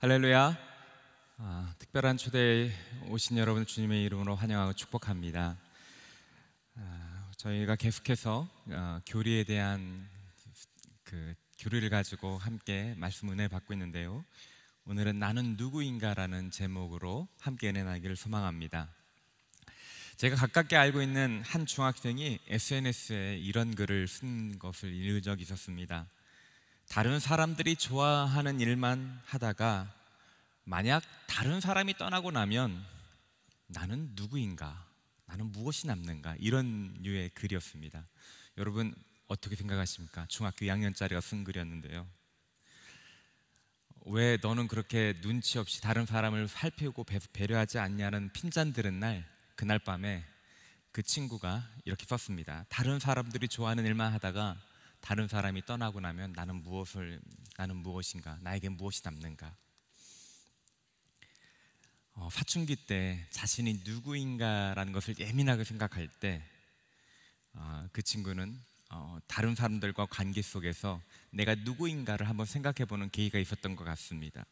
할렐루야. 특별한 초대에 오신 여러분 주님의 이름으로 환영하고 축복합니다. 저희가 계속해서 교리에 대한 교리를 가지고 함께 말씀 은혜 받고 있는데요. 오늘은 나는 누구인가라는 제목으로 함께 은혜 나기를 소망합니다. 제가 가깝게 알고 있는 한 중학생이 SNS에 이런 글을 쓴 것을 읽은 적이 있었습니다. 다른 사람들이 좋아하는 일만 하다가 만약 다른 사람이 떠나고 나면 나는 누구인가? 나는 무엇이 남는가? 이런 류의 글이었습니다. 여러분 어떻게 생각하십니까? 중학교 2학년짜리가 쓴 글이었는데요. 왜 너는 그렇게 눈치 없이 다른 사람을 살피고 배려하지 않냐는 핀잔 들은 날, 그날 밤에 그 친구가 이렇게 썼습니다. 다른 사람들이 좋아하는 일만 하다가 다른 사람이 떠나고 나면 나는 무엇인가? 나에게 무엇이 남는가? 사춘기 때 자신이 누구인가라는 것을 예민하게 생각할 때 그 친구는 다른 사람들과 관계 속에서 내가 누구인가를 한번 생각해보는 계기가 있었던 것 같습니다.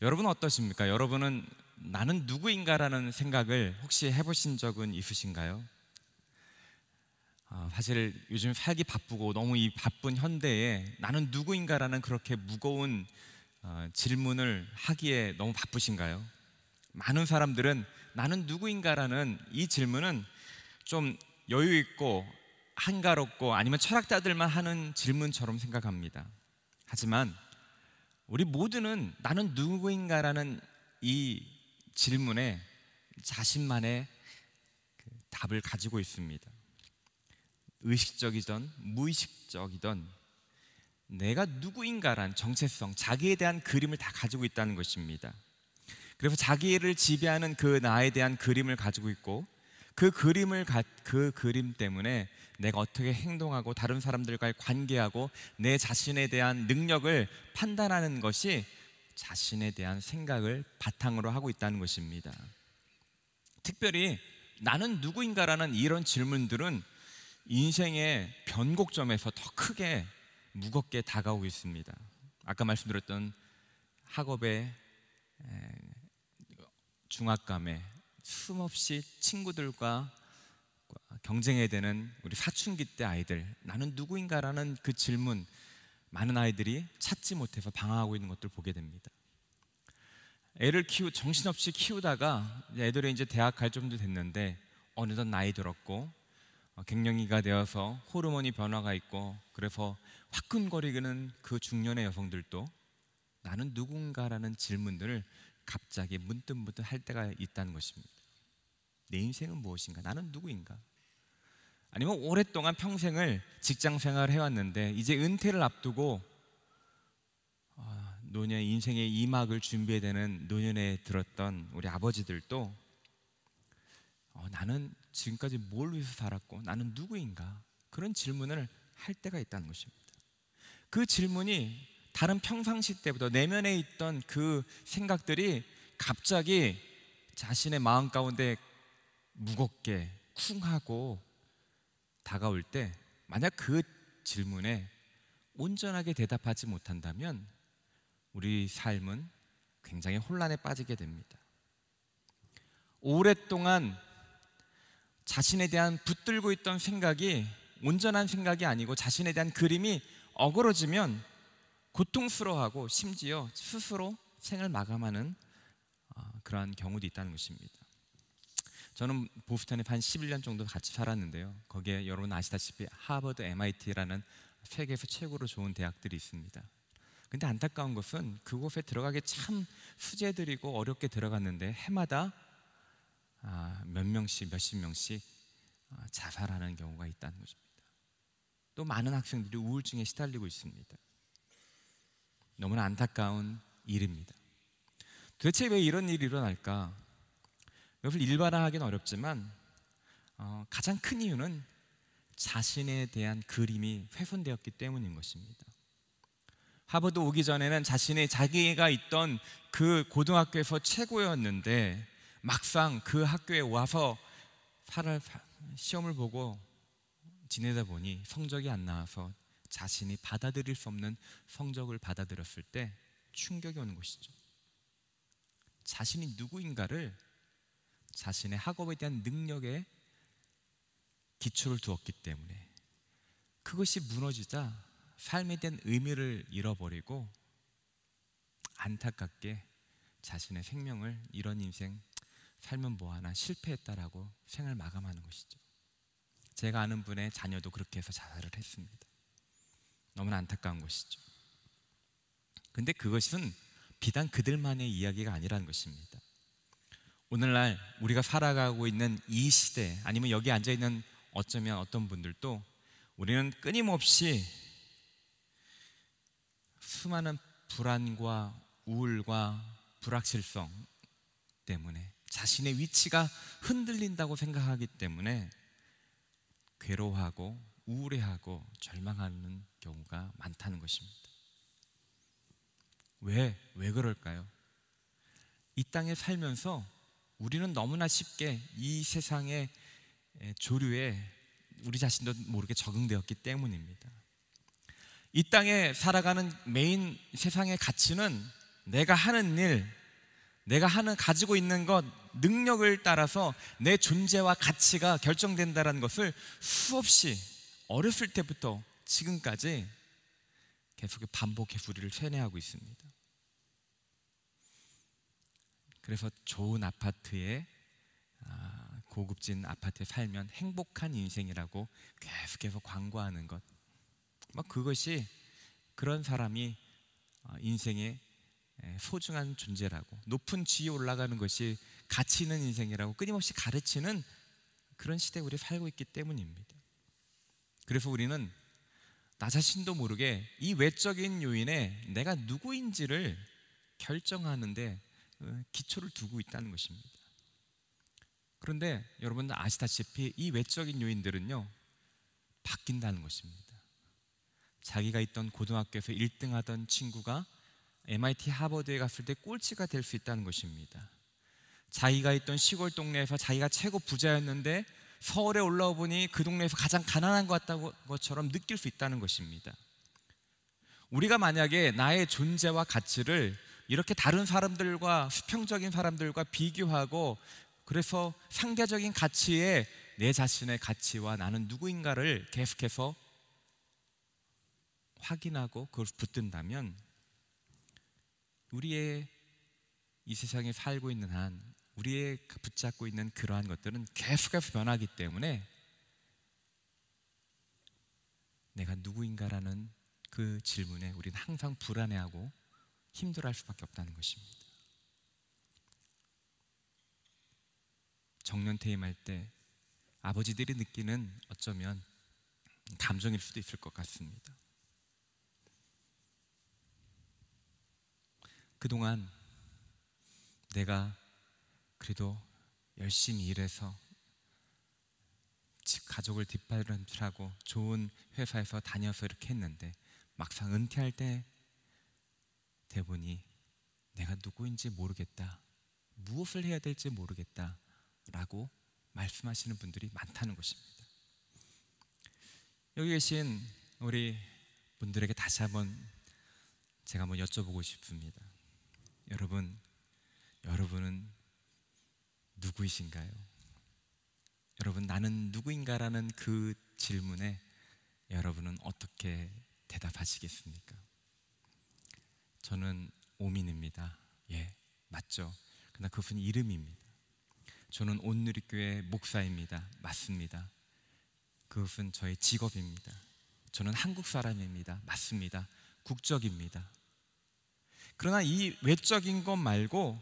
여러분은 어떠십니까? 여러분은 나는 누구인가라는 생각을 혹시 해보신 적은 있으신가요? 사실 요즘 살기 바쁘고 너무 이 바쁜 현대에 나는 누구인가라는 그렇게 무거운 질문을 하기에 너무 바쁘신가요? 많은 사람들은 나는 누구인가라는 이 질문은 좀 여유 있고 한가롭고 아니면 철학자들만 하는 질문처럼 생각합니다. 하지만 우리 모두는 나는 누구인가라는 이 질문에 자신만의 답을 가지고 있습니다. 의식적이든 무의식적이든 내가 누구인가란 정체성, 자기에 대한 그림을 다 가지고 있다는 것입니다. 그래서 자기를 지배하는 그 나에 대한 그림을 가지고 있고 그 그림 때문에 내가 어떻게 행동하고 다른 사람들과의 관계하고 내 자신에 대한 능력을 판단하는 것이 자신에 대한 생각을 바탕으로 하고 있다는 것입니다. 특별히 나는 누구인가라는 이런 질문들은 인생의 변곡점에서 더 크게 무겁게 다가오고 있습니다. 아까 말씀드렸던 학업의 중압감에 숨없이 친구들과 경쟁해야 되는 우리 사춘기 때 아이들, 나는 누구인가라는 그 질문, 많은 아이들이 찾지 못해서 방황하고 있는 것들을 보게 됩니다. 애를 정신없이 키우다가 애들이 이제 대학 갈 정도 됐는데 어느덧 나이 들었고 갱년기가 되어서 호르몬이 변화가 있고 그래서 화끈거리는 그 중년의 여성들도 나는 누군가라는 질문들을 갑자기 문득 할 때가 있다는 것입니다. 내 인생은 무엇인가? 나는 누구인가? 아니면 오랫동안 평생을 직장 생활을 해왔는데 이제 은퇴를 앞두고 노년 인생의 2막을 준비해야 되는 노년에 들었던 우리 아버지들도 나는 지금까지 뭘 위해서 살았고 나는 누구인가? 그런 질문을 할 때가 있다는 것입니다. 그 질문이 다른 평상시 때보다 내면에 있던 그 생각들이 갑자기 자신의 마음 가운데 무겁게 쿵하고 다가올 때 만약 그 질문에 온전하게 대답하지 못한다면 우리 삶은 굉장히 혼란에 빠지게 됩니다. 오랫동안 자신에 대한 붙들고 있던 생각이 온전한 생각이 아니고 자신에 대한 그림이 어그러지면 고통스러워하고 심지어 스스로 생을 마감하는 그러한 경우도 있다는 것입니다. 저는 보스턴에 한 11년 정도 같이 살았는데요. 거기에 여러분 아시다시피 하버드, MIT라는 세계에서 최고로 좋은 대학들이 있습니다. 근데 안타까운 것은 그곳에 들어가기 참 수재들이고 어렵게 들어갔는데 해마다 몇십 명씩 자살하는 경우가 있다는 것입니다. 또 많은 학생들이 우울증에 시달리고 있습니다. 너무나 안타까운 일입니다. 도대체 왜 이런 일이 일어날까? 이것을 일반화하기는 어렵지만 가장 큰 이유는 자신에 대한 그림이 훼손되었기 때문인 것입니다. 하버드 오기 전에는 자기가 있던 그 고등학교에서 최고였는데 막상 그 학교에 와서 시험을 보고 지내다 보니 성적이 안 나와서 자신이 받아들일 수 없는 성적을 받아들였을 때 충격이 오는 것이죠. 자신이 누구인가를 자신의 학업에 대한 능력에 기초를 두었기 때문에 그것이 무너지자 삶에 대한 의미를 잃어버리고 안타깝게 자신의 생명을 이런 인생 살면 뭐하나 실패했다라고 생을 마감하는 것이죠. 제가 아는 분의 자녀도 그렇게 해서 자살을 했습니다. 너무나 안타까운 것이죠. 근데 그것은 비단 그들만의 이야기가 아니라는 것입니다. 오늘날 우리가 살아가고 있는 이 시대, 아니면 여기 앉아있는 어쩌면 어떤 분들도 우리는 끊임없이 수많은 불안과 우울과 불확실성 때문에 자신의 위치가 흔들린다고 생각하기 때문에 괴로워하고 우울해하고 절망하는 경우가 많다는 것입니다. 왜 그럴까요? 이 땅에 살면서 우리는 너무나 쉽게 이 세상의 조류에 우리 자신도 모르게 적응되었기 때문입니다. 이 땅에 살아가는 메인 세상의 가치는 내가 하는 일, 내가 가지고 있는 것, 능력을 따라서 내 존재와 가치가 결정된다는 것을 수없이 어렸을 때부터 지금까지 계속 반복해서 우리를 세뇌하고 있습니다. 그래서 좋은 아파트에 고급진 아파트에 살면 행복한 인생이라고 계속해서 광고하는 것, 그것이 그런 사람이 인생의 소중한 존재라고, 높은 지위에 올라가는 것이 가치 있는 인생이라고 끊임없이 가르치는 그런 시대에 우리 살고 있기 때문입니다. 그래서 우리는 나 자신도 모르게 이 외적인 요인에 내가 누구인지를 결정하는데 기초를 두고 있다는 것입니다. 그런데 여러분 아시다시피 이 외적인 요인들은요 바뀐다는 것입니다. 자기가 있던 고등학교에서 1등 하던 친구가 MIT 하버드에 갔을 때 꼴찌가 될 수 있다는 것입니다. 자기가 있던 시골 동네에서 자기가 최고 부자였는데 서울에 올라와 보니 그 동네에서 가장 가난한 것처럼 느낄 수 있다는 것입니다. 우리가 만약에 나의 존재와 가치를 이렇게 다른 사람들과, 수평적인 사람들과 비교하고, 그래서 상대적인 가치에 내 자신의 가치와 나는 누구인가를 계속해서 확인하고 그걸 붙든다면 우리의 이 세상에 살고 있는 한, 우리의 붙잡고 있는 그러한 것들은 계속해서 변하기 때문에 내가 누구인가라는 그 질문에 우리는 항상 불안해하고 힘들어할 수밖에 없다는 것입니다. 정년 퇴임할 때 아버지들이 느끼는 어쩌면 감정일 수도 있을 것 같습니다. 그동안 내가 그래도 열심히 일해서 가족을 뒷바라지하고 좋은 회사에서 다녀서 이렇게 했는데 막상 은퇴할 때 돼보니 내가 누구인지 모르겠다, 무엇을 해야 될지 모르겠다 라고 말씀하시는 분들이 많다는 것입니다. 여기 계신 우리 분들에게 다시 한번 제가 한번 여쭤보고 싶습니다. 여러분은 누구이신가요? 여러분, 나는 누구인가라는 그 질문에 여러분은 어떻게 대답하시겠습니까? 저는 오민입니다. 예, 맞죠? 그러나 그것은 이름입니다. 저는 온누리교회 목사입니다. 맞습니다. 그것은 저의 직업입니다. 저는 한국 사람입니다. 맞습니다. 국적입니다. 그러나 이 외적인 것 말고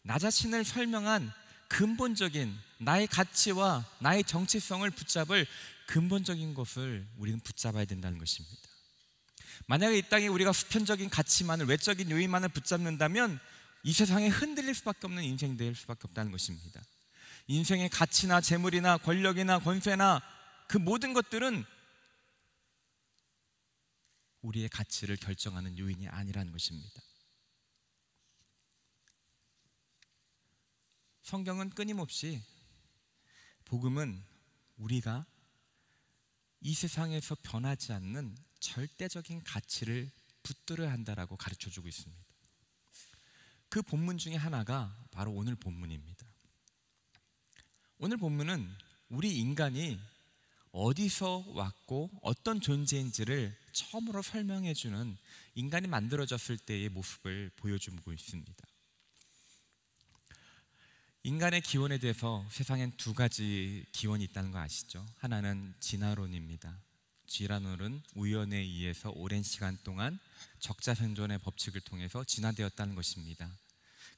나 자신을 설명한 근본적인 나의 가치와 나의 정체성을 붙잡을 근본적인 것을 우리는 붙잡아야 된다는 것입니다. 만약에 이 땅에 우리가 수평적인 가치만을, 외적인 요인만을 붙잡는다면 이 세상에 흔들릴 수밖에 없는 인생이 될 수밖에 없다는 것입니다. 인생의 가치나 재물이나 권력이나 권세나 그 모든 것들은 우리의 가치를 결정하는 요인이 아니라는 것입니다. 성경은 끊임없이, 복음은 우리가 이 세상에서 변하지 않는 절대적인 가치를 붙들어야 한다라고 가르쳐주고 있습니다. 그 본문 중에 하나가 바로 오늘 본문입니다. 오늘 본문은 우리 인간이 어디서 왔고 어떤 존재인지를 처음으로 설명해주는 인간이 만들어졌을 때의 모습을 보여주고 있습니다. 인간의 기원에 대해서 세상엔 두 가지 기원이 있다는 거 아시죠? 하나는 진화론입니다. 진화론은 우연에 의해서 오랜 시간 동안 적자생존의 법칙을 통해서 진화되었다는 것입니다.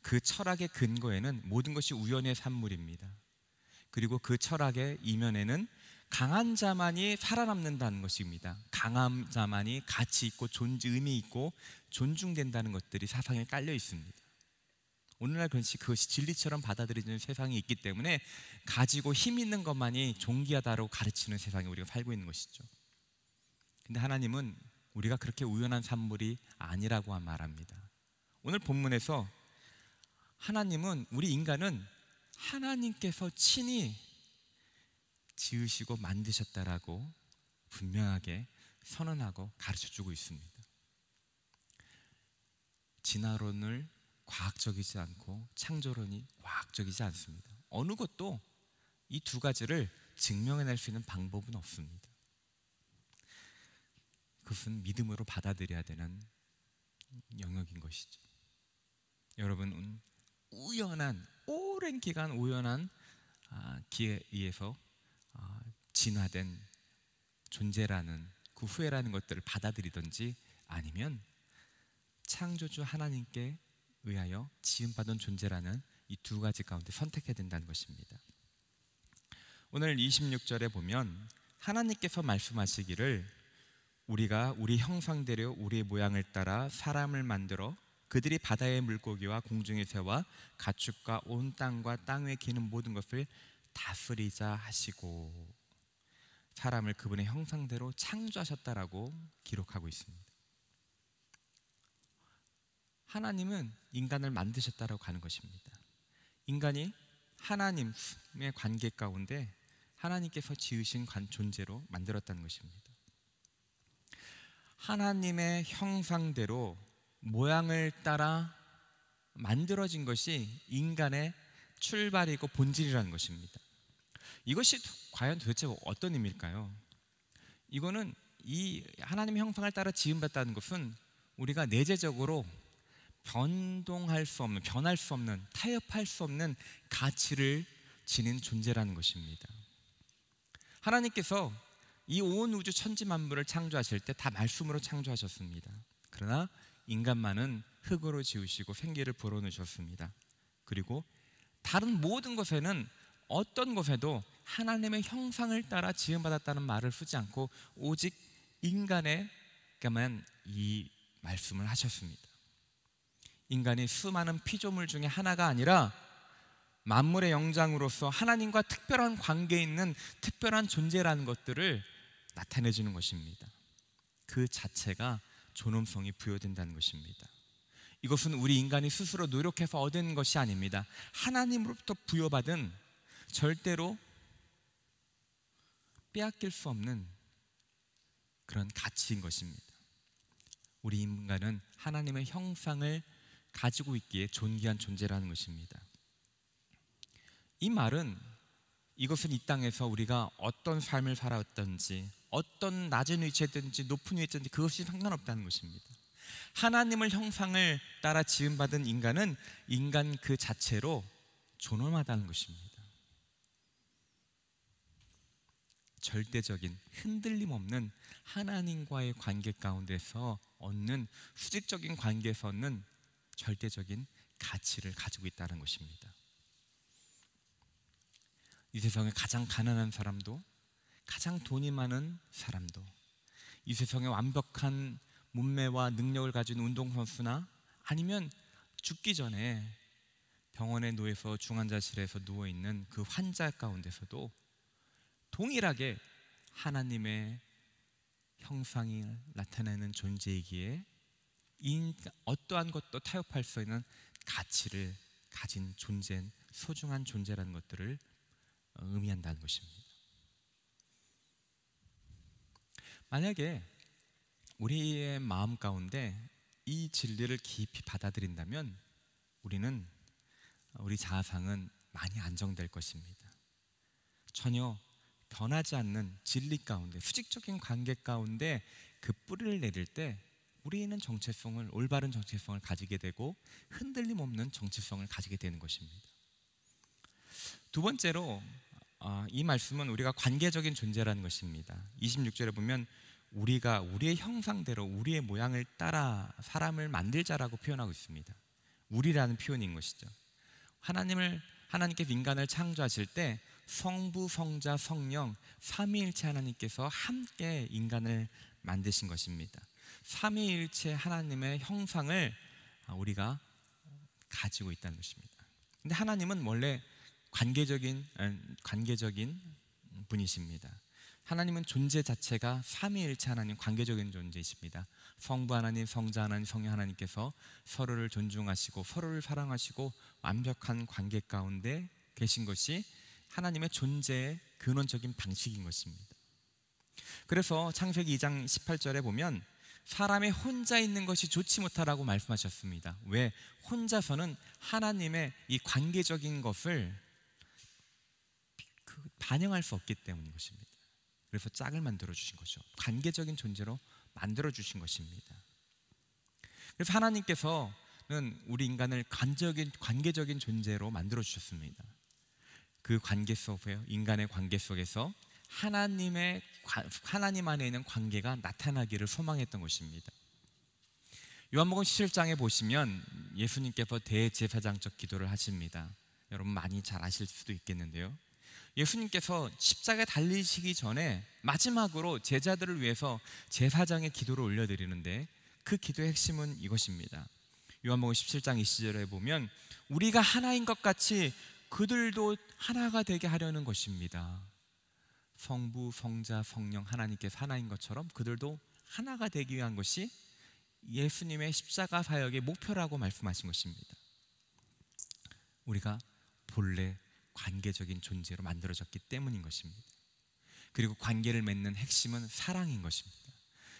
그 철학의 근거에는 모든 것이 우연의 산물입니다. 그리고 그 철학의 이면에는 강한 자만이 살아남는다는 것입니다. 강한 자만이 가치 있고 의미 있고 존중된다는 것들이 사상에 깔려 있습니다. 오늘날 그것이 진리처럼 받아들여지는 세상이 있기 때문에 가지고 힘 있는 것만이 존귀하다고 가르치는 세상에 우리가 살고 있는 것이죠. 근데 하나님은 우리가 그렇게 우연한 산물이 아니라고 말합니다. 오늘 본문에서 하나님은, 우리 인간은 하나님께서 친히 지으시고 만드셨다라고 분명하게 선언하고 가르쳐주고 있습니다. 진화론을 과학적이지 않고 창조론이 과학적이지 않습니다. 어느 것도 이 두 가지를 증명해낼 수 있는 방법은 없습니다. 그것은 믿음으로 받아들여야 되는 영역인 것이죠. 여러분은 오랜 기간 우연한 기회에 의해서 진화된 존재라는, 그 후회라는 것들을 받아들이든지, 아니면 창조주 하나님께 의하여 지음받은 존재라는 이 두 가지 가운데 선택해야 된다는 것입니다. 오늘 26절에 보면 하나님께서 말씀하시기를 우리가 우리 형상대로 우리의 모양을 따라 사람을 만들어 그들이 바다의 물고기와 공중의 새와 가축과 온 땅과 땅 위에 기는 모든 것을 다스리자 하시고, 사람을 그분의 형상대로 창조하셨다라고 기록하고 있습니다. 하나님은 인간을 만드셨다라고 하는 것입니다. 인간이 하나님의 관계 가운데 하나님께서 지으신 존재로 만들었다는 것입니다. 하나님의 형상대로 모양을 따라 만들어진 것이 인간의 출발이고 본질이라는 것입니다. 이것이 과연 도대체 어떤 의미일까요? 이거는 이 하나님의 형상을 따라 지음받았다는 것은 우리가 내재적으로 변할 수 없는, 타협할 수 없는 가치를 지닌 존재라는 것입니다. 하나님께서 이 온 우주 천지 만물을 창조하실 때 다 말씀으로 창조하셨습니다. 그러나 인간만은 흙으로 지으시고 생기를 불어넣으셨습니다. 그리고 다른 모든 것에는, 어떤 것에도 하나님의 형상을 따라 지음받았다는 말을 쓰지 않고 오직 인간에게만 이 말씀을 하셨습니다. 인간이 수많은 피조물 중에 하나가 아니라 만물의 영장으로서 하나님과 특별한 관계에 있는 특별한 존재라는 것들을 나타내주는 것입니다. 그 자체가 존엄성이 부여된다는 것입니다. 이것은 우리 인간이 스스로 노력해서 얻은 것이 아닙니다. 하나님으로부터 부여받은, 절대로 빼앗길 수 없는 그런 가치인 것입니다. 우리 인간은 하나님의 형상을 가지고 있기에 존귀한 존재라는 것입니다. 이 말은, 이것은 이 땅에서 우리가 어떤 삶을 살아왔든지, 어떤 낮은 위치에 있든지 높은 위치에 있든지 그것이 상관없다는 것입니다. 하나님을 형상을 따라 지음받은 인간은 인간 그 자체로 존엄하다는 것입니다. 절대적인, 흔들림 없는 하나님과의 관계 가운데서 얻는, 수직적인 관계에서 얻는 절대적인 가치를 가지고 있다는 것입니다. 이 세상에 가장 가난한 사람도, 가장 돈이 많은 사람도, 이 세상에 완벽한 몸매와 능력을 가진 운동선수나, 아니면 죽기 전에 병원에 누워서 중환자실에서 누워있는 그 환자 가운데서도 동일하게 하나님의 형상이 나타내는 존재이기에 어떠한 것도 타협할 수 있는 가치를 가진 존재, 소중한 존재라는 것들을 의미한다는 것입니다. 만약에 우리의 마음 가운데 이 진리를 깊이 받아들인다면 우리 자아상은 많이 안정될 것입니다. 전혀 변하지 않는 진리 가운데, 수직적인 관계 가운데 그 뿌리를 내릴 때 우리는 올바른 정체성을 가지게 되고 흔들림 없는 정체성을 가지게 되는 것입니다. 두 번째로 이 말씀은 우리가 관계적인 존재라는 것입니다. 26절에 보면 우리가 우리의 형상대로 우리의 모양을 따라 사람을 만들자라고 표현하고 있습니다. 우리라는 표현인 것이죠. 하나님께서 인간을 창조하실 때 성부, 성자, 성령 삼위일체 하나님께서 함께 인간을 만드신 것입니다. 삼위일체 하나님의 형상을 우리가 가지고 있다는 것입니다. 근데 하나님은 원래 관계적인 분이십니다. 하나님은 존재 자체가 삼위일체 하나님, 관계적인 존재이십니다. 성부 하나님, 성자 하나님, 성령 하나님께서 서로를 존중하시고 서로를 사랑하시고 완벽한 관계 가운데 계신 것이 하나님의 존재의 근원적인 방식인 것입니다. 그래서 창세기 2장 18절에 보면 사람이 혼자 있는 것이 좋지 못하다고 말씀하셨습니다. 왜? 혼자서는 하나님의 이 관계적인 것을 반영할 수 없기 때문인 것입니다. 그래서 짝을 만들어 주신 거죠. 관계적인 존재로 만들어 주신 것입니다. 그래서 하나님께서는 우리 인간을 관계적인 존재로 만들어 주셨습니다. 그 관계 속에요, 인간의 관계 속에서 하나님 안에 있는 관계가 나타나기를 소망했던 것입니다. 요한복음 17장에 보시면 예수님께서 대제사장적 기도를 하십니다. 여러분 많이 잘 아실 수도 있겠는데요, 예수님께서 십자가에 달리시기 전에 마지막으로 제자들을 위해서 제사장의 기도를 올려드리는데 그 기도의 핵심은 이것입니다. 요한복음 17장 20절에 보면 우리가 하나인 것 같이 그들도 하나가 되게 하려는 것입니다. 성부, 성자, 성령 하나님께서 하나인 것처럼 그들도 하나가 되기 위한 것이 예수님의 십자가 사역의 목표라고 말씀하신 것입니다. 우리가 본래 관계적인 존재로 만들어졌기 때문인 것입니다. 그리고 관계를 맺는 핵심은 사랑인 것입니다.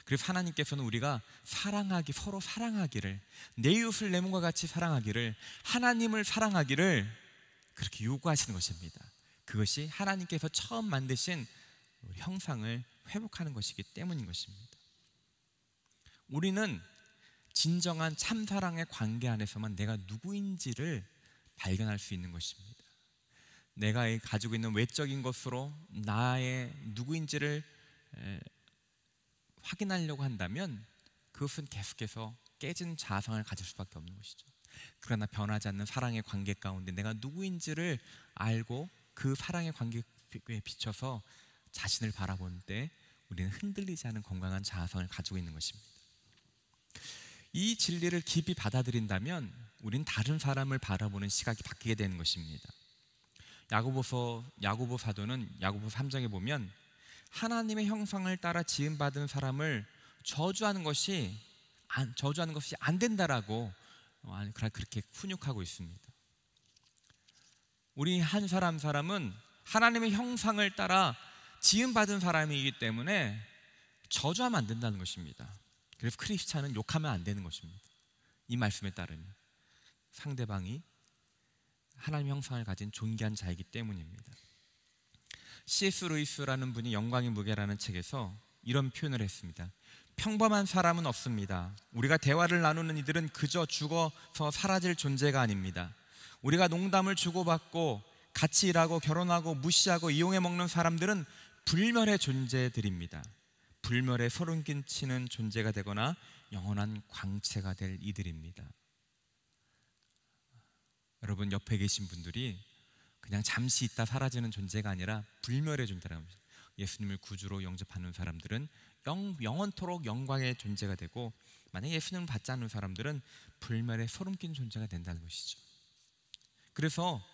그래서 하나님께서는 우리가 서로 사랑하기를, 내 이웃을 내 몸과 같이 사랑하기를, 하나님을 사랑하기를 그렇게 요구하시는 것입니다. 그것이 하나님께서 처음 만드신 형상을 회복하는 것이기 때문인 것입니다. 우리는 진정한 참사랑의 관계 안에서만 내가 누구인지를 발견할 수 있는 것입니다. 내가 가지고 있는 외적인 것으로 나의 누구인지를 확인하려고 한다면 그것은 계속해서 깨진 자아상을 가질 수밖에 없는 것이죠. 그러나 변하지 않는 사랑의 관계 가운데 내가 누구인지를 알고 그 사랑의 관계에 비춰서 자신을 바라보는 때 우리는 흔들리지 않은 건강한 자아상을 가지고 있는 것입니다. 이 진리를 깊이 받아들인다면 우리는 다른 사람을 바라보는 시각이 바뀌게 되는 것입니다. 야고보 사도는 야고보 3장에 보면 하나님의 형상을 따라 지음받은 사람을 저주하는 것이 안 된다라고 그렇게 훈육하고 있습니다. 우리 한 사람은 하나님의 형상을 따라 지음받은 사람이기 때문에 저주하면 안 된다는 것입니다. 그래서 크리스찬은 욕하면 안 되는 것입니다. 이 말씀에 따르면 상대방이 하나님 형상을 가진 존귀한 자이기 때문입니다. C.S. 루이스라는 분이 영광의 무게라는 책에서 이런 표현을 했습니다. 평범한 사람은 없습니다. 우리가 대화를 나누는 이들은 그저 죽어서 사라질 존재가 아닙니다. 우리가 농담을 주고받고 같이 일하고 결혼하고 무시하고 이용해 먹는 사람들은 불멸의 존재들입니다. 불멸의 소름 끼치는 존재가 되거나 영원한 광채가 될 이들입니다. 여러분 옆에 계신 분들이 그냥 잠시 있다 사라지는 존재가 아니라 불멸의 존재라는 겁니다. 예수님을 구주로 영접하는 사람들은 영원토록 영광의 존재가 되고, 만약에 예수님을 받지 않는 사람들은 불멸의 소름 끼는 존재가 된다는 것이죠. 그래서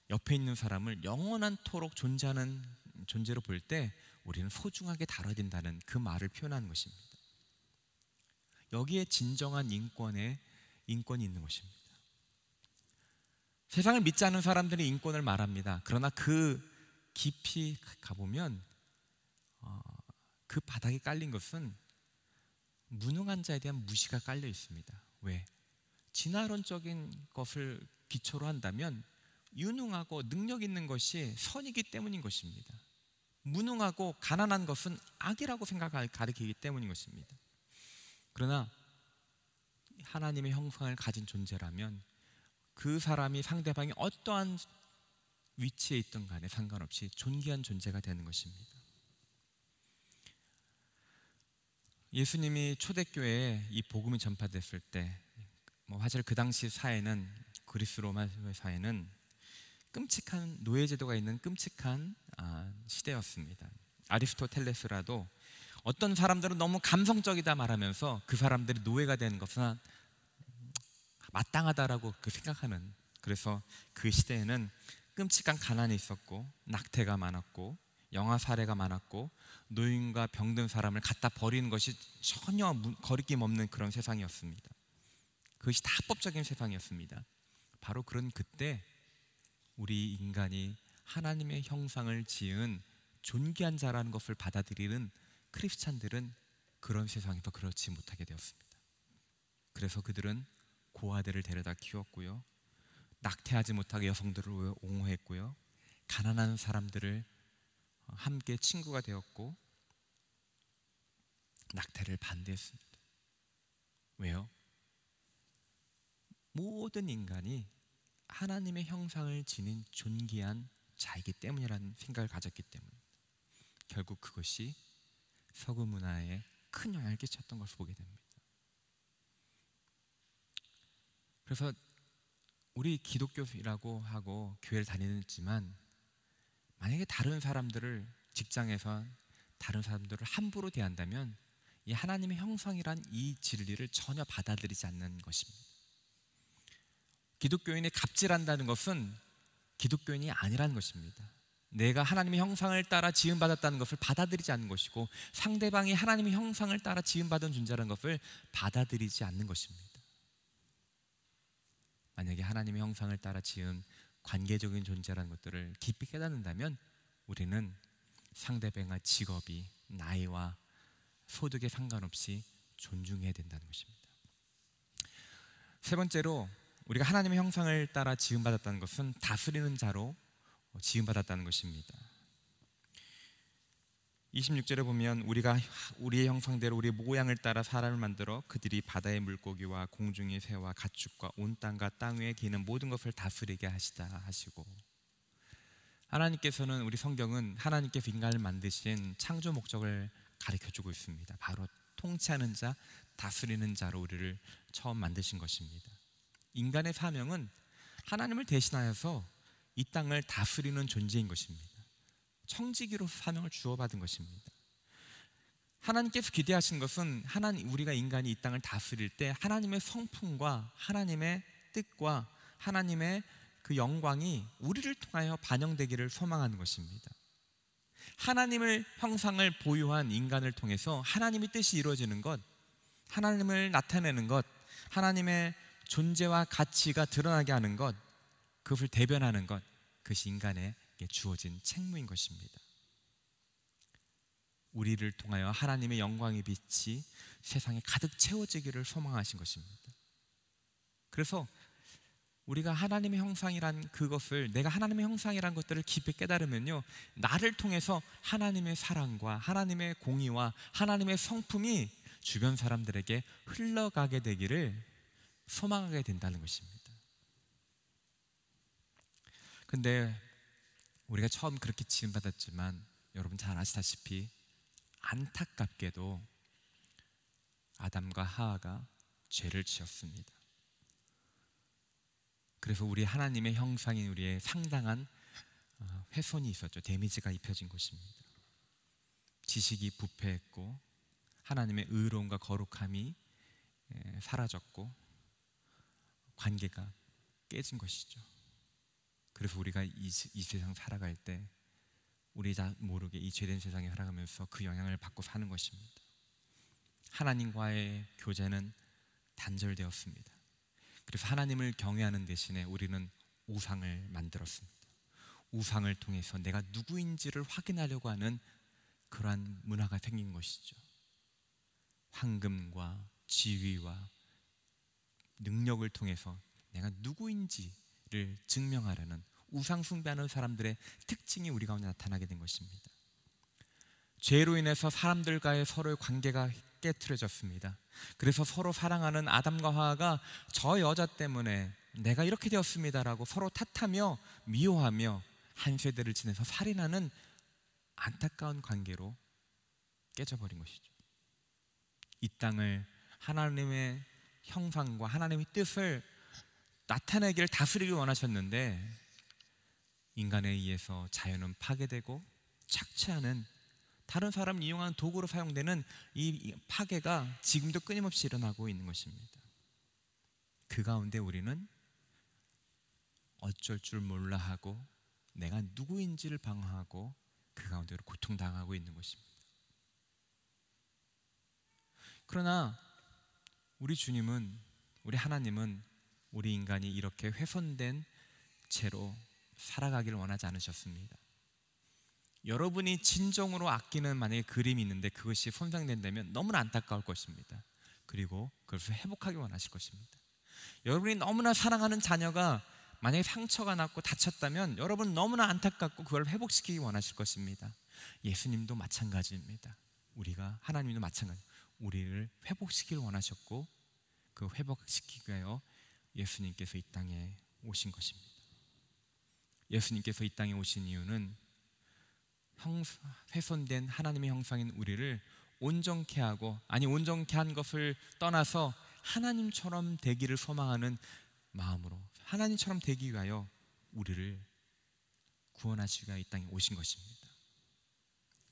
옆에 있는 사람을 영원한토록 존재하는 존재로 볼 때 우리는 소중하게 다뤄야 된다는 그 말을 표현하는 것입니다. 여기에 진정한 인권이 있는 것입니다. 세상을 믿지 않는 사람들이 인권을 말합니다. 그러나 그 깊이 가보면 그 바닥에 깔린 것은 무능한 자에 대한 무시가 깔려 있습니다. 왜? 진화론적인 것을 기초로 한다면 유능하고 능력 있는 것이 선이기 때문인 것입니다. 무능하고 가난한 것은 악이라고 가리키기 때문인 것입니다. 그러나 하나님의 형상을 가진 존재라면 그 사람이 상대방이 어떠한 위치에 있든 간에 상관없이 존귀한 존재가 되는 것입니다. 예수님이 초대교회에 이 복음이 전파됐을 때 사실 그 당시 사회는, 그리스 로마 사회는 끔찍한 노예제도가 있는 끔찍한 시대였습니다. 아리스토텔레스라도 어떤 사람들은 너무 감성적이다 말하면서 그 사람들이 노예가 되는 것은 마땅하다라고 생각하는, 그래서 그 시대에는 끔찍한 가난이 있었고 낙태가 많았고 영아 사례가 많았고 노인과 병든 사람을 갖다 버리는 것이 전혀 거리낌 없는 그런 세상이었습니다. 그것이 다 합법적인 세상이었습니다. 바로 그런 그때 우리 인간이 하나님의 형상을 지은 존귀한 자라는 것을 받아들이는 크리스찬들은 그런 세상에서 그렇지 못하게 되었습니다. 그래서 그들은 고아들을 데려다 키웠고요, 낙태하지 못하게 여성들을 옹호했고요, 가난한 사람들을 함께 친구가 되었고 낙태를 반대했습니다. 왜요? 모든 인간이 하나님의 형상을 지닌 존귀한 자이기 때문이라는 생각을 가졌기 때문입니다. 결국 그것이 서구 문화에 큰 영향을 끼쳤던 것을 보게 됩니다. 그래서 우리 기독교라고 하고 교회를 다니지만 만약에 다른 사람들을, 직장에서 다른 사람들을 함부로 대한다면 이 하나님의 형상이란 이 진리를 전혀 받아들이지 않는 것입니다. 기독교인이 갑질한다는 것은 기독교인이 아니라는 것입니다. 내가 하나님의 형상을 따라 지음받았다는 것을 받아들이지 않는 것이고 상대방이 하나님의 형상을 따라 지음받은 존재라는 것을 받아들이지 않는 것입니다. 만약에 하나님의 형상을 따라 지은 관계적인 존재라는 것들을 깊이 깨닫는다면 우리는 상대방의 직업이, 나이와 소득에 상관없이 존중해야 된다는 것입니다. 세 번째로, 우리가 하나님의 형상을 따라 지음받았다는 것은 다스리는 자로 지음받았다는 것입니다. 26절에 보면 우리가 우리의 형상대로 우리의 모양을 따라 사람을 만들어 그들이 바다의 물고기와 공중의 새와 가축과 온 땅과 땅 위에 기는 모든 것을 다스리게 하시다 하시고, 하나님께서는, 우리 성경은 하나님께서 인간을 만드신 창조 목적을 가르쳐주고 있습니다. 바로 통치하는 자, 다스리는 자로 우리를 처음 만드신 것입니다. 인간의 사명은 하나님을 대신하여서 이 땅을 다스리는 존재인 것입니다. 청지기로 사명을 주어받은 것입니다. 하나님께서 기대하신 것은 우리가 인간이 이 땅을 다스릴 때 하나님의 성품과 하나님의 뜻과 하나님의 그 영광이 우리를 통하여 반영되기를 소망하는 것입니다. 하나님의 형상을 보유한 인간을 통해서 하나님의 뜻이 이루어지는 것, 하나님을 나타내는 것, 하나님의 존재와 가치가 드러나게 하는 것, 그것을 대변하는 것, 그것이 인간에게 주어진 책무인 것입니다. 우리를 통하여 하나님의 영광의 빛이 세상에 가득 채워지기를 소망하신 것입니다. 그래서 우리가 하나님의 형상이란 그것을, 내가 하나님의 형상이란 것들을 깊이 깨달으면요, 나를 통해서 하나님의 사랑과 하나님의 공의와 하나님의 성품이 주변 사람들에게 흘러가게 되기를 소망하게 된다는 것입니다. 근데 우리가 처음 그렇게 지음받았지만 여러분 잘 아시다시피 안타깝게도 아담과 하와가 죄를 지었습니다. 그래서 우리 하나님의 형상인 우리의 상당한 훼손이 있었죠. 데미지가 입혀진 것입니다. 지식이 부패했고 하나님의 의로움과 거룩함이 사라졌고 관계가 깨진 것이죠. 그래서 우리가 이 세상 살아갈 때 우리 다 모르게 이 죄된 세상에 살아가면서 그 영향을 받고 사는 것입니다. 하나님과의 교제는 단절되었습니다. 그래서 하나님을 경외하는 대신에 우리는 우상을 만들었습니다. 우상을 통해서 내가 누구인지를 확인하려고 하는 그러한 문화가 생긴 것이죠. 황금과 지위와 능력을 통해서 내가 누구인지를 증명하려는 우상 숭배하는 사람들의 특징이 우리 가운데 나타나게 된 것입니다. 죄로 인해서 사람들과의 서로의 관계가 깨트려졌습니다. 그래서 서로 사랑하는 아담과 하와가 저 여자 때문에 내가 이렇게 되었습니다라고 서로 탓하며 미워하며 한 세대를 지내서 살인하는 안타까운 관계로 깨져버린 것이죠. 이 땅을 하나님의 형상과 하나님의 뜻을 나타내기를 다스리기 원하셨는데 인간에 의해서 자연은 파괴되고 착취하는 다른 사람을 이용하는 도구로 사용되는 이 파괴가 지금도 끊임없이 일어나고 있는 것입니다. 그 가운데 우리는 어쩔 줄 몰라 하고 내가 누구인지를 방황하고 그 가운데로 고통당하고 있는 것입니다. 그러나 우리 주님은, 우리 하나님은 우리 인간이 이렇게 훼손된 채로 살아가기를 원하지 않으셨습니다. 여러분이 진정으로 아끼는 만약에 그림이 있는데 그것이 손상된다면 너무나 안타까울 것입니다. 그리고 그것을 회복하기 원하실 것입니다. 여러분이 너무나 사랑하는 자녀가 만약에 상처가 났고 다쳤다면 여러분 너무나 안타깝고 그걸 회복시키기 원하실 것입니다. 예수님도 마찬가지입니다. 우리가 하나님도 마찬가지, 우리를 회복시키길 원하셨고 그 회복시키기 위하여 예수님께서 이 땅에 오신 것입니다. 예수님께서 이 땅에 오신 이유는 훼손된 하나님의 형상인 우리를 온전케 하고, 아니 온전케 한 것을 떠나서 하나님처럼 되기를 소망하는 마음으로 하나님처럼 되기 위하여 우리를 구원하시기 위하여 이 땅에 오신 것입니다.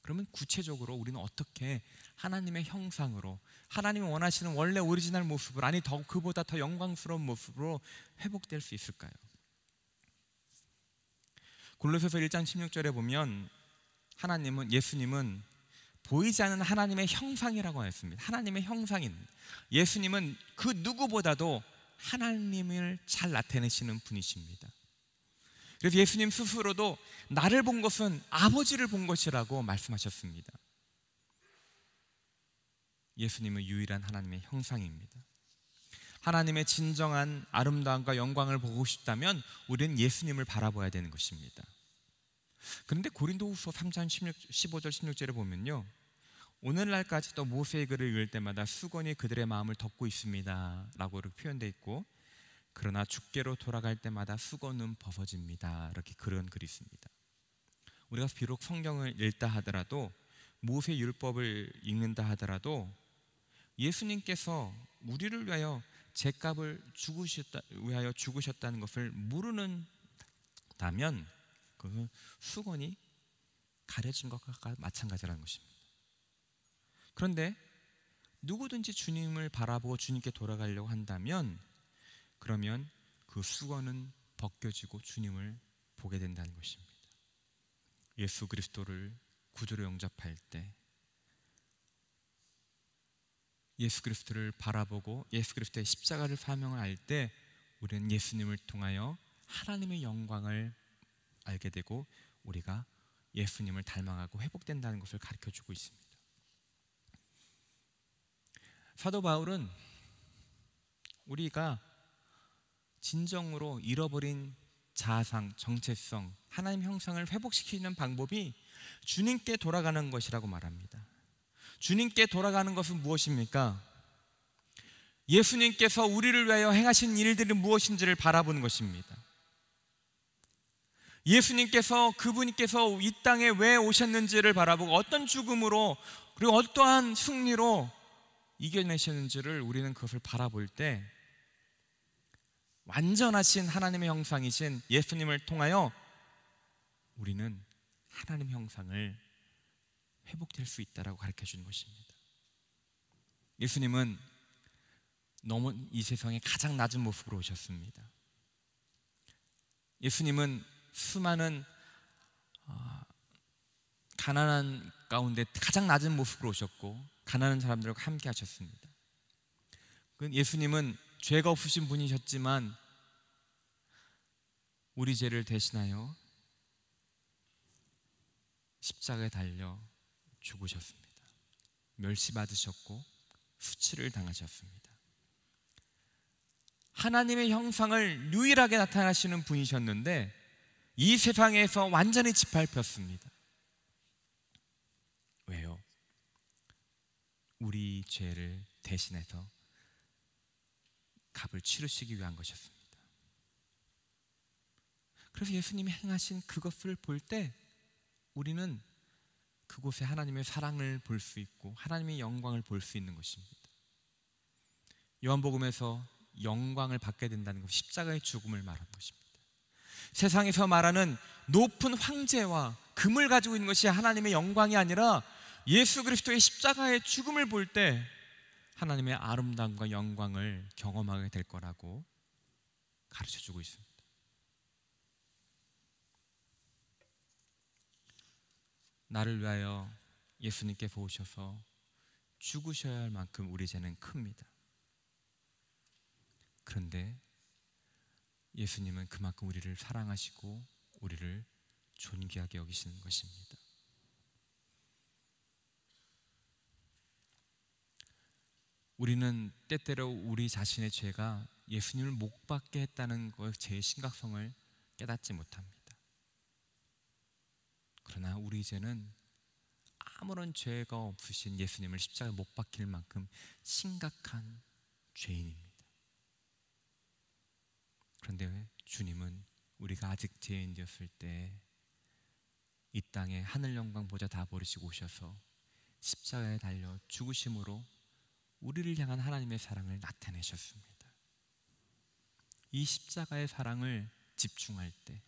그러면 구체적으로 우리는 어떻게 하나님의 형상으로, 하나님이 원하시는 원래 오리지널 모습으로, 아니 그보다 더 영광스러운 모습으로 회복될 수 있을까요? 골로새서 1장 16절에 보면 예수님은 보이지 않는 하나님의 형상이라고 했습니다. 하나님의 형상인 예수님은 그 누구보다도 하나님을 잘 나타내시는 분이십니다. 그래서 예수님 스스로도 나를 본 것은 아버지를 본 것이라고 말씀하셨습니다. 예수님은 유일한 하나님의 형상입니다. 하나님의 진정한 아름다움과 영광을 보고 싶다면 우리는 예수님을 바라봐야 되는 것입니다. 그런데 고린도후서 3장 15절 16절에 보면요, 오늘날까지도 모세의 글을 읽을 때마다 수건이 그들의 마음을 덮고 있습니다 라고 이렇게 표현되어 있고, 그러나 주께로 돌아갈 때마다 수건은 벗어집니다, 이렇게 그런 글이 있습니다. 우리가 비록 성경을 읽다 하더라도, 모세 율법을 읽는다 하더라도 예수님께서 우리를 위하여 죗값을 죽으셨다는 것을 모르는다면 그 수건이 가려진 것과 마찬가지라는 것입니다. 그런데 누구든지 주님을 바라보고 주님께 돌아가려고 한다면 그러면 그 수건은 벗겨지고 주님을 보게 된다는 것입니다. 예수 그리스도를 구주로 영접할 때, 예수 그리스도를 바라보고 예수 그리스도의 십자가를 사명을 할 때 우리는 예수님을 통하여 하나님의 영광을 알게 되고 우리가 예수님을 닮아가고 회복된다는 것을 가르쳐주고 있습니다. 사도 바울은 우리가 진정으로 잃어버린 자아상, 정체성, 하나님 형상을 회복시키는 방법이 주님께 돌아가는 것이라고 말합니다. 주님께 돌아가는 것은 무엇입니까? 예수님께서 우리를 위하여 행하신 일들은 무엇인지를 바라보는 것입니다. 예수님께서, 그분께서 이 땅에 왜 오셨는지를 바라보고 어떤 죽음으로 그리고 어떠한 승리로 이겨내셨는지를 우리는 그것을 바라볼 때 완전하신 하나님의 형상이신 예수님을 통하여 우리는 하나님 형상을 회복될 수 있다라고 가르쳐 주는 것입니다. 예수님은 너무 이 세상에 가장 낮은 모습으로 오셨습니다. 예수님은 수많은 가난한 가운데 가장 낮은 모습으로 오셨고 가난한 사람들과 함께 하셨습니다. 예수님은 죄가 없으신 분이셨지만 우리 죄를 대신하여 십자가에 달려 죽으셨습니다. 멸시받으셨고 수치를 당하셨습니다. 하나님의 형상을 유일하게 나타나시는 분이셨는데 이 세상에서 완전히 짓밟혔습니다. 왜요? 우리 죄를 대신해서 값을 치르시기 위한 것이었습니다. 그래서 예수님이 행하신 그것을 볼 때 우리는 그곳에 하나님의 사랑을 볼 수 있고 하나님의 영광을 볼 수 있는 것입니다. 요한복음에서 영광을 받게 된다는 것, 십자가의 죽음을 말하는 것입니다. 세상에서 말하는 높은 황제와 금을 가지고 있는 것이 하나님의 영광이 아니라 예수 그리스도의 십자가의 죽음을 볼 때 하나님의 아름다움과 영광을 경험하게 될 거라고 가르쳐주고 있습니다. 나를 위하여 예수님께서 오셔서 죽으셔야 할 만큼 우리 죄는 큽니다. 그런데 예수님은 그만큼 우리를 사랑하시고 우리를 존귀하게 여기시는 것입니다. 우리는 때때로 우리 자신의 죄가 예수님을 못 받게 했다는 것의 심각성을 깨닫지 못합니다. 그러나 우리 죄는 아무런 죄가 없으신 예수님을 십자가에 못 박힐 만큼 심각한 죄인입니다. 그런데 주님은 우리가 아직 죄인이었을 때 이 땅에 하늘 영광 보좌 다 버리시고 오셔서 십자가에 달려 죽으심으로 우리를 향한 하나님의 사랑을 나타내셨습니다. 이 십자가의 사랑을 집중할 때,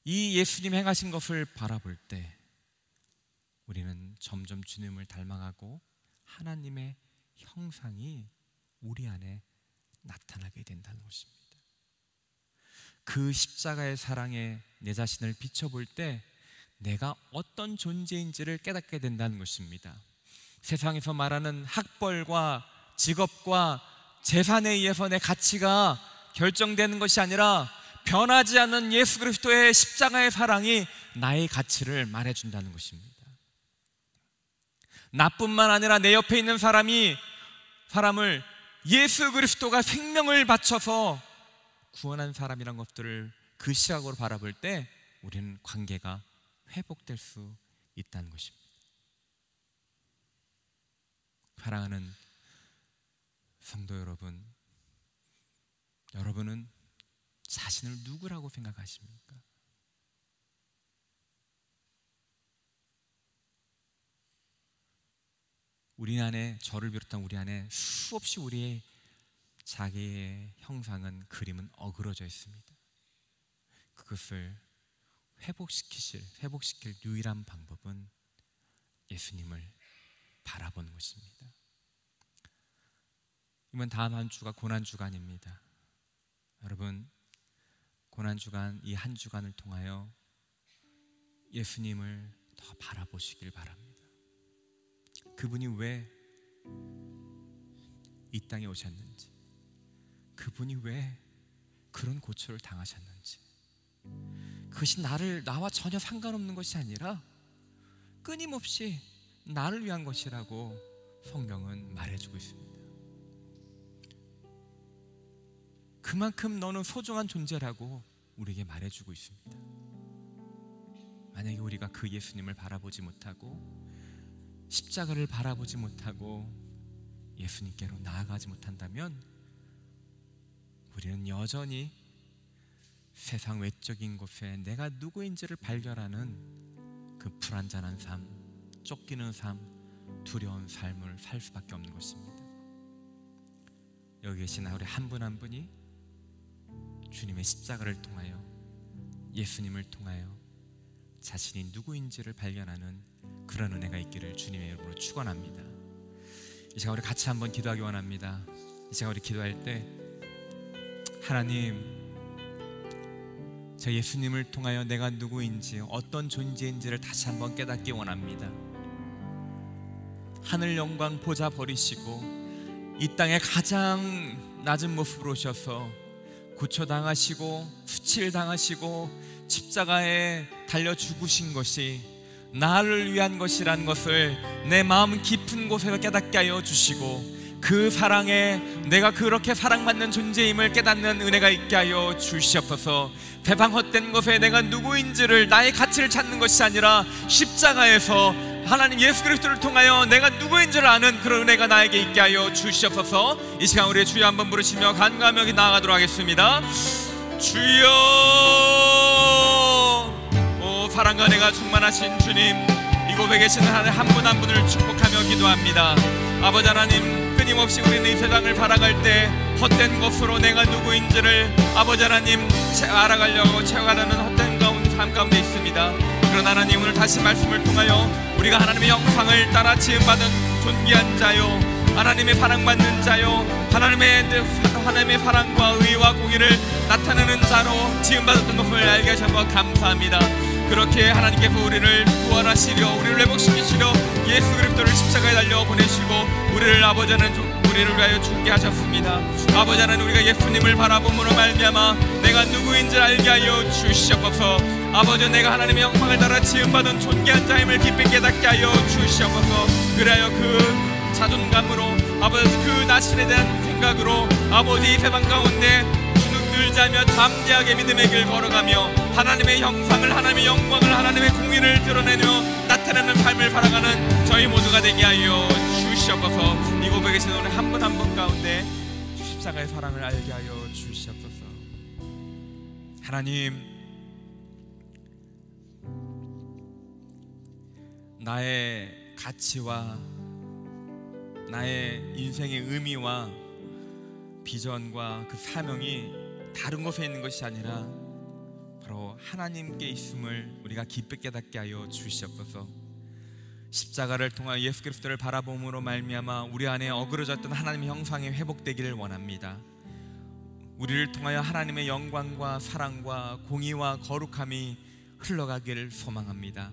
이 예수님 행하신 것을 바라볼 때 우리는 점점 주님을 닮아가고 하나님의 형상이 우리 안에 나타나게 된다는 것입니다. 그 십자가의 사랑에 내 자신을 비춰볼 때 내가 어떤 존재인지를 깨닫게 된다는 것입니다. 세상에서 말하는 학벌과 직업과 재산에 의해서 내 가치가 결정되는 것이 아니라 변하지 않는 예수 그리스도의 십자가의 사랑이 나의 가치를 말해준다는 것입니다. 나뿐만 아니라 내 옆에 있는 사람을 예수 그리스도가 생명을 바쳐서 구원한 사람이란 것들을 그 시각으로 바라볼 때 우리는 관계가 회복될 수 있다는 것입니다. 사랑하는 성도 여러분, 여러분은 자신을 누구라고 생각하십니까? 우리 안에, 저를 비롯한 우리 안에 수없이 우리의 자기의 형상은, 그림은 어그러져 있습니다. 그것을 회복시킬 유일한 방법은 예수님을 바라보는 것입니다. 이번 다음 한 주가 고난주간입니다. 여러분, 고난주간, 이 한 주간을 통하여 예수님을 더 바라보시길 바랍니다. 그분이 왜 이 땅에 오셨는지, 그분이 왜 그런 고초를 당하셨는지, 그것이 나와 전혀 상관없는 것이 아니라 끊임없이 나를 위한 것이라고 성경은 말해주고 있습니다. 그만큼 너는 소중한 존재라고 우리에게 말해주고 있습니다. 만약에 우리가 그 예수님을 바라보지 못하고 십자가를 바라보지 못하고 예수님께로 나아가지 못한다면 우리는 여전히 세상 외적인 곳에 내가 누구인지를 발견하는 그 불안전한 삶, 쫓기는 삶, 두려운 삶을 살 수밖에 없는 것입니다. 여기 계신 우리 한 분 한 분이 주님의 십자가를 통하여, 예수님을 통하여 자신이 누구인지를 발견하는 그런 은혜가 있기를 주님의 이름으로 축원합니다. 이 시간 우리 같이 한번 기도하기 원합니다. 이 시간 우리 기도할 때, 하나님, 저 예수님을 통하여 내가 누구인지, 어떤 존재인지를 다시 한번 깨닫기 원합니다. 하늘 영광 보좌 버리시고 이 땅에 가장 낮은 모습으로 오셔서 고초당하시고 수치를당하시고 십자가에 달려 죽으신 것이 나를 위한 것이라는 것을 내 마음 깊은 곳에서 깨닫게 하여 주시고, 그 사랑에 내가 그렇게 사랑받는 존재임을 깨닫는 은혜가 있게 하여 주시옵소서. 배방 헛된 것에 내가 누구인지를, 나의 가치를 찾는 것이 아니라 십자가에서 하나님 예수 그리스도를 통하여 내가 누구인지를 아는 그런 은혜가 나에게 있게 하여 주시옵소서. 이 시간 우리 주여 한번 부르시며 간구하며 여기 나아가도록 하겠습니다. 주여, 오 사랑과 은혜가 충만하신 주님, 이곳에 계시는 한 분 한 분을 축복하며 기도합니다. 아버지 하나님, 끊임없이 우리는 이 세상을 살아갈 때 헛된 것으로 내가 누구인지를 아버지 하나님 알아가려고 채워가려는 헛된 삶 가운데 있습니다. 그러나 하나님, 오늘 다시 말씀을 통하여 우리가 하나님의 형상을 따라 지음받은 존귀한 자요, 하나님의 사랑받는 자요, 하나님의 사랑과 의와 공의를 나타내는 자로 지음받았던 것을 알게 하셔서 감사합니다. 그렇게 하나님께서 우리를 구원하시려, 우리를 회복시키시려 예수 그리스도를 십자가에 달려 보내시고 우리를 위하여 죽게 하셨습니다. 아버지 하나님, 우리가 예수님을 바라봄으로 말미암아 내가 누구인지 알게 하여 주시옵소서. 아버지, 내가 하나님의 영광을 따라 지음받은 존귀한 자임을 깊이 깨닫게 하여 주시옵소서. 그래야 그 자존감으로, 아버지 그 나신에 대한 생각으로 아버지 이 세상 가운데 주눅들자며 담대하게 믿음의 길 걸어가며 하나님의 형상을, 하나님의 영광을, 하나님의 공의를 드러내며 나타내는 삶을 살아가는 저희 모두가 되게 하여 주시옵소서. 이곳에 계신 오늘 한 분 한 분 가운데 십자가의 사랑을 알게 하여 주시옵소서. 하나님, 나의 가치와 나의 인생의 의미와 비전과 그 사명이 다른 곳에 있는 것이 아니라 바로 하나님께 있음을 우리가 깊이 깨닫게 하여 주시옵소서. 십자가를 통하여 예수 그리스도를 바라봄으로 말미암아 우리 안에 어그러졌던 하나님의 형상이 회복되기를 원합니다. 우리를 통하여 하나님의 영광과 사랑과 공의와 거룩함이 흘러가기를 소망합니다.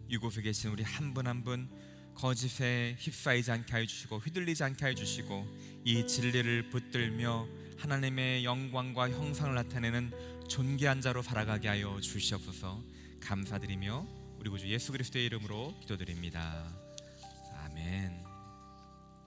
이곳에 계신 우리 한 분 한 분 거짓에 휩싸이지 않게 해주시고 휘둘리지 않게 해주시고 이 진리를 붙들며 하나님의 영광과 형상을 나타내는 존귀한 자로 살아가게 하여 주시옵소서. 감사드리며 우리 구주 예수 그리스도의 이름으로 기도드립니다. 아멘.